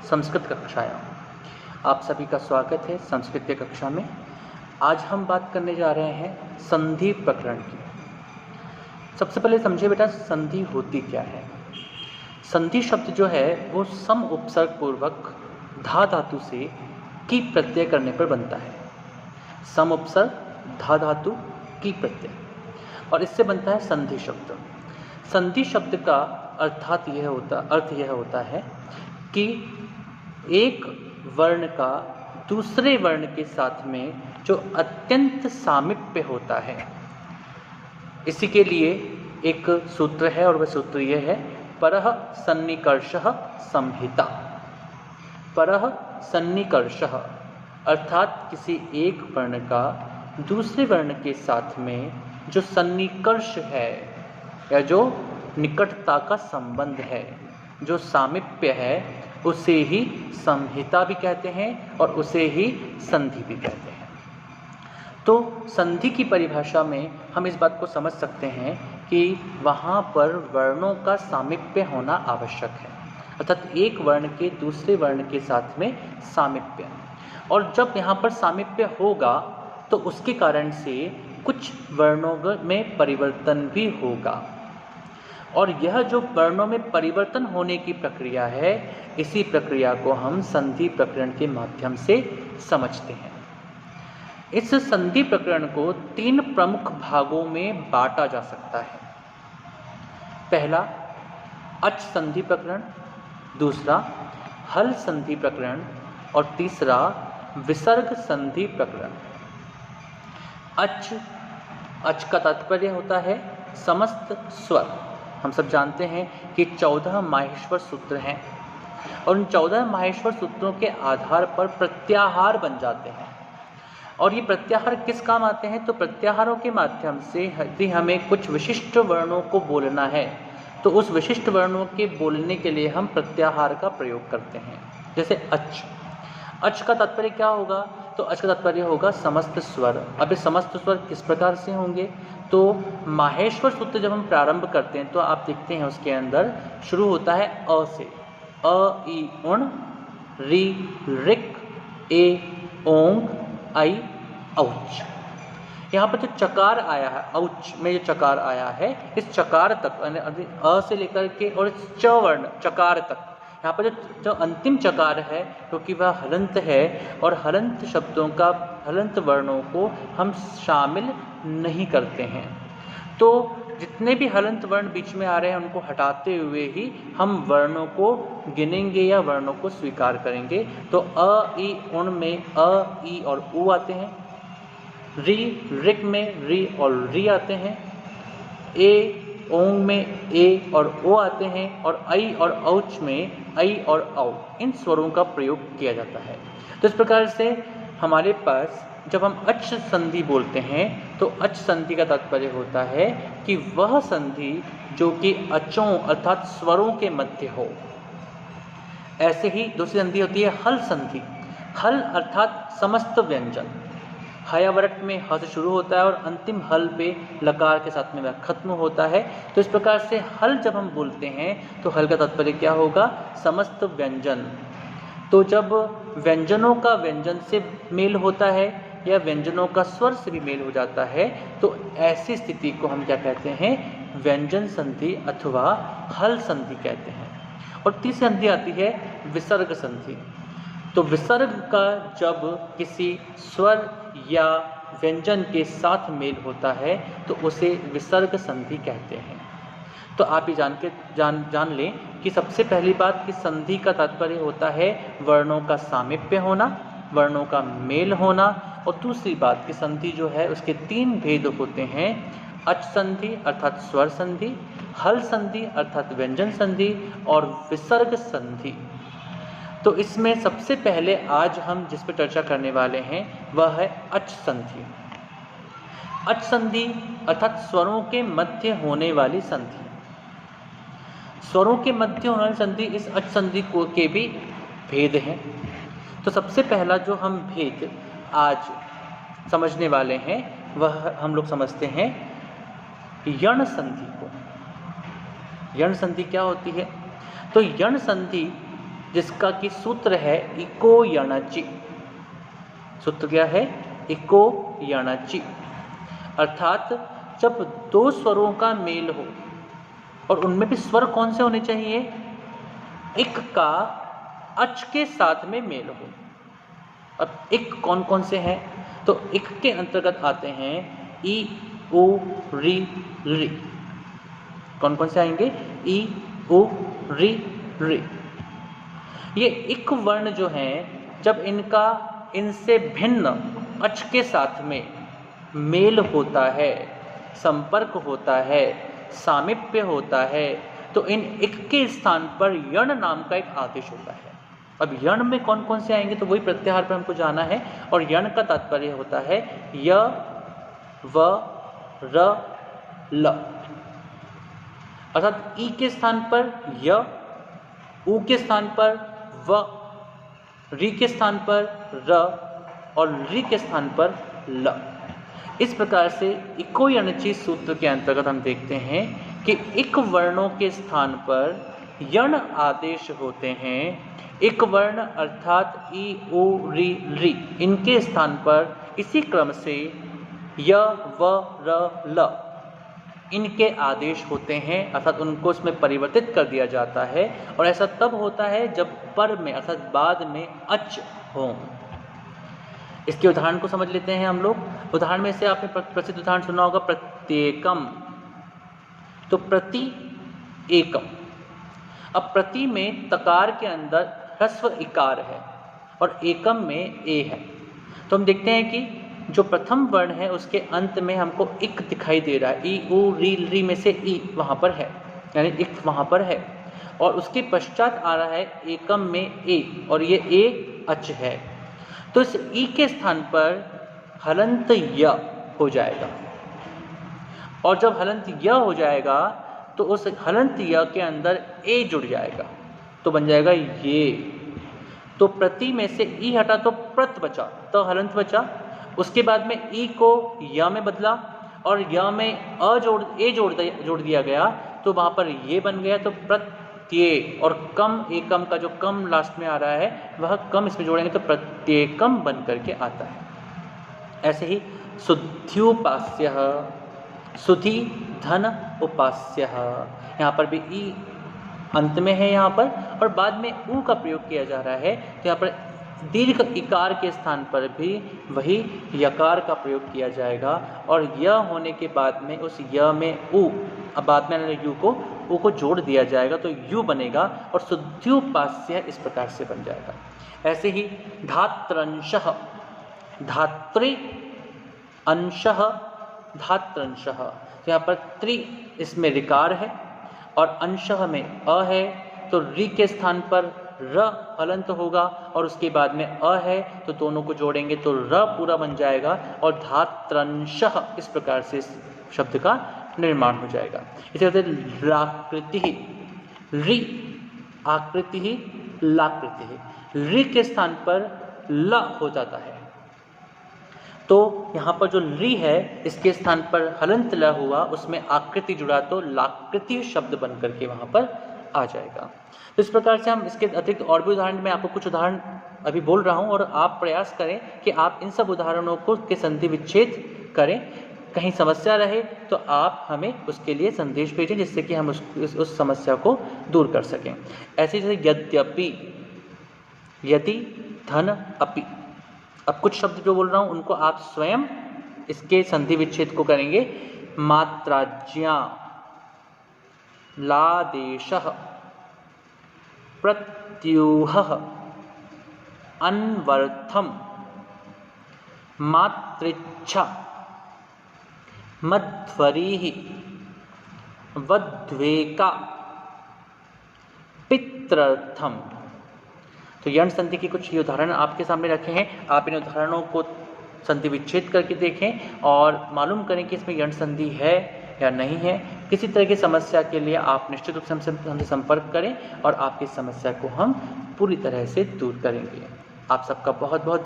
संस्कृत कक्षायां। आप सभी का स्वागत है संस्कृत की कक्षा में। आज हम बात करने जा रहे हैं संधि प्रकरण की। सबसे पहले समझे बेटा, संधि होती क्या है। संधि शब्द जो है वो सम उपसर्ग पूर्वक धा धातु से की प्रत्यय करने पर बनता है। सम उपसर्ग धा धातु की प्रत्यय, और इससे बनता है संधि शब्द। संधि शब्द का अर्थ यह होता है कि एक वर्ण का दूसरे वर्ण के साथ में जो अत्यंत सामीप्य होता है। इसी के लिए एक सूत्र है और वह सूत्र यह है, परः सन्निकर्षः संहिता। परः सन्निकर्षः अर्थात किसी एक वर्ण का दूसरे वर्ण के साथ में जो सन्निकर्ष है या जो निकटता का संबंध है, जो सामीप्य है, उसे ही संहिता भी कहते हैं और उसे ही संधि भी कहते हैं। तो संधि की परिभाषा में हम इस बात को समझ सकते हैं कि वहाँ पर वर्णों का सामीप्य होना आवश्यक है, अर्थात एक वर्ण के दूसरे वर्ण के साथ में सामीप्य। और जब यहाँ पर सामीप्य होगा तो उसके कारण से कुछ वर्णों में परिवर्तन भी होगा, और यह जो वर्णों में परिवर्तन होने की प्रक्रिया है, इसी प्रक्रिया को हम संधि प्रकरण के माध्यम से समझते हैं। इस संधि प्रकरण को 3 प्रमुख भागों में बांटा जा सकता है। पहला अच संधि प्रकरण, दूसरा हल संधि प्रकरण और तीसरा विसर्ग संधि प्रकरण। अच का तात्पर्य होता है समस्त स्वर। हम सब जानते हैं कि 14 माहेश्वर सूत्र हैं और उन 14 माहेश्वर सूत्रों के आधार पर प्रत्याहार बन जाते हैं। और ये प्रत्याहार किस काम आते हैं? तो प्रत्याहारों के माध्यम से यदि हमें कुछ विशिष्ट वर्णों को बोलना है तो उस विशिष्ट वर्णों के बोलने के लिए हम प्रत्याहार का प्रयोग करते हैं। जैसे अच का तात्पर्य क्या होगा? तो अच का तात्पर्य होगा समस्त स्वर। अब ये समस्त स्वर किस प्रकार से होंगे? तो माहेश्वर सूत्र जब हम प्रारंभ करते हैं तो आप देखते हैं उसके अंदर शुरू होता है अ से। अ ई उण, री ऋक, ए ओंग, आई औच। यहाँ पर जो चकार आया है, औच में जो चकार आया है, इस चकार तक अ से लेकर के और इस च वर्ण चकार तक, यहाँ पर जो अंतिम चकार है क्योंकि वह हलंत है और हलंत शब्दों का, हलंत वर्णों को हम शामिल नहीं करते हैं। तो जितने भी हलंत वर्ण बीच में आ रहे हैं उनको हटाते हुए ही हम वर्णों को गिनेंगे या वर्णों को स्वीकार करेंगे। तो अ ई उण में अ ई और उ आते हैं, री ऋक में री और री आते हैं, ए ओंग में ए और ओ आते हैं, और आई और औच में आई और औ, इन स्वरों का प्रयोग किया जाता है। तो इस प्रकार से हमारे पास जब हम अच संधि बोलते हैं तो अच संधि का तात्पर्य होता है कि वह संधि जो कि अचों अर्थात स्वरों के मध्य हो। ऐसे ही दूसरी संधि होती है हल संधि। हल अर्थात समस्त व्यंजन। हयावरट में ह से शुरू होता है और अंतिम हल पे लकार के साथ में वह खत्म होता है। तो इस प्रकार से हल जब हम बोलते हैं तो हल का तात्पर्य क्या होगा? समस्त व्यंजन। तो जब व्यंजनों का व्यंजन से मेल होता है या व्यंजनों का स्वर से भी मेल हो जाता है तो ऐसी स्थिति को हम क्या कहते हैं? व्यंजन संधि अथवा हल संधि कहते हैं। और तीसरी संधि आती है विसर्ग संधि। तो विसर्ग का जब किसी स्वर या व्यंजन के साथ मेल होता है तो उसे विसर्ग संधि कहते हैं। तो आप ये जान लें कि सबसे पहली बात कि संधि का तात्पर्य होता है वर्णों का सामीप्य होना, वर्णों का मेल होना। और दूसरी बात कि संधि जो है उसके 3 भेद होते हैं, अच संधि अर्थात स्वर संधि, हल संधि अर्थात व्यंजन संधि और विसर्ग संधि। तो इसमें सबसे पहले आज हम जिस पर चर्चा करने वाले हैं वह है अच संधि। अच संधि अर्थात स्वरों के मध्य होने वाली संधि। स्वरों के मध्य होने वाली संधि, इस अच संधि को के भी भेद हैं। तो सबसे पहला जो हम भेद आज समझने वाले हैं वह हम लोग समझते हैं यण संधि को। यण संधि क्या होती है? तो यण संधि जिसका कि सूत्र है इको यणचि। सूत्र क्या है? इको यणचि। अर्थात जब दो स्वरों का मेल हो और उनमें भी स्वर कौन से होने चाहिए? इक का अच के साथ में मेल हो। अब इक कौन कौन से हैं? तो इक के अंतर्गत आते हैं ई, उ, री, री। कौन कौन से आएंगे? ई, उ, री, री। ये इक वर्ण जो हैं, जब इनका इनसे भिन्न अच के साथ में मेल होता है, संपर्क होता है, सामीप्य होता है, तो इन इक के स्थान पर यण नाम का एक आदेश होता है। अब यण में कौन कौन से आएंगे? तो वही प्रत्याहार पर हमको जाना है। और यण का तात्पर्य होता है य, व, र, ल। अर्थात ई के स्थान पर य, उ के स्थान पर व, री के स्थान पर र और री के स्थान पर ल। इस प्रकार से इको यणचि सूत्र के अंतर्गत हम देखते हैं कि इक वर्णों के स्थान पर यण आदेश होते हैं। इक वर्ण अर्थात ई, उ, री, री, इनके स्थान पर इसी क्रम से य, व, र, ल इनके आदेश होते हैं, अर्थात उनको उसमें परिवर्तित कर दिया जाता है। और ऐसा तब होता है जब पर में अर्थात बाद में अच हो। इसके उदाहरण को समझ लेते हैं हम लोग। उदाहरण में से आपने प्रसिद्ध उदाहरण सुना होगा प्रत्येकम। तो प्रति एकम। अब प्रति में तकार के अंदर ह्रस्व इकार है और एकम में ए है। तो हम देखते हैं कि जो प्रथम वर्ण है उसके अंत में हमको इक दिखाई दे रहा है। ई, उ, री, री में से ई वहाँ पर है, यानी इक वहाँ पर है। और उसके पश्चात आ रहा है एकम में ए, और ये ए अच है। तो इस ई के स्थान पर हलंत य हो जाएगा। और जब हलंत य हो जाएगा तो उस हलंत य के अंदर ए जुड़ जाएगा, तो बन जाएगा ये। तो प्रति में से ई हटा तो प्रत बचा, तो हलंत बचा। उसके बाद में ई को य में बदला और य में ए जोड़ दिया गया, तो वहाँ पर ये बन गया। तो प्रत्यय और कम एकम का जो कम लास्ट में आ रहा है वह कम इसमें जोड़ेंगे तो प्रत्येकम बन करके आता है। ऐसे ही शुद्ध्युपास्य, सुधि धन उपास्य, यहाँ पर भी ई अंत में है यहाँ पर, और बाद में उ का प्रयोग किया जा रहा है। तो यहाँ पर दीर्घ इकार के स्थान पर भी वही यकार का प्रयोग किया जाएगा। और य होने के बाद में उस य में उ, अब बाद में यू को उ को जोड़ दिया जाएगा तो यू बनेगा और शुद्ध्युपास्य इस प्रकार से बन जाएगा। ऐसे ही धात्रंशः, धात्री अंशः, धात्रंशः। तो यहाँ पर त्रि इसमें ऋकार है और अंशः में अ है, तो रि के स्थान पर र हलंत होगा और उसके बाद में अ है, तो दोनों को जोड़ेंगे तो र पूरा बन जाएगा और धात्रंशः इस प्रकार से इस शब्द का निर्माण हो जाएगा। इसे कहते हैं लाकृति, रि आकृति, लाकृति। रि के स्थान पर ल हो जाता है, तो यहाँ पर जो रि है इसके स्थान पर हलंत ल हुआ, उसमें आकृति जुड़ा तो लाकृति शब्द बन करके वहाँ पर आ जाएगा। तो इस प्रकार से हम इसके अतिरिक्त और भी उदाहरण, मैं आपको कुछ उदाहरण अभी बोल रहा हूँ और आप प्रयास करें कि आप इन सब उदाहरणों को के संधि विच्छेद करें। कहीं समस्या रहे तो आप हमें उसके लिए संदेश भेजें जिससे कि हम उस समस्या को दूर कर सकें। ऐसे जैसे यद्यपि, यदि, धन, अपि। अब कुछ शब्द जो बोल रहा हूँ उनको आप स्वयं इसके संधि विच्छेद को करेंगे। मात्राज्ञा, लादेशः, प्रत्यूहः, अन्वर्थम, मातृच्छा, मध्वरीः, वध्वेका, पित्रर्थम। तो यण संधि के कुछ ये उदाहरण आपके सामने रखे हैं। आप इन उदाहरणों को संधि विच्छेद करके देखें और मालूम करें कि इसमें यण संधि है या नहीं है। किसी तरह की समस्या के लिए आप निश्चित रूप से हमसे संपर्क करें और आपकी समस्या को हम पूरी तरह से दूर करेंगे। आप सबका बहुत बहुत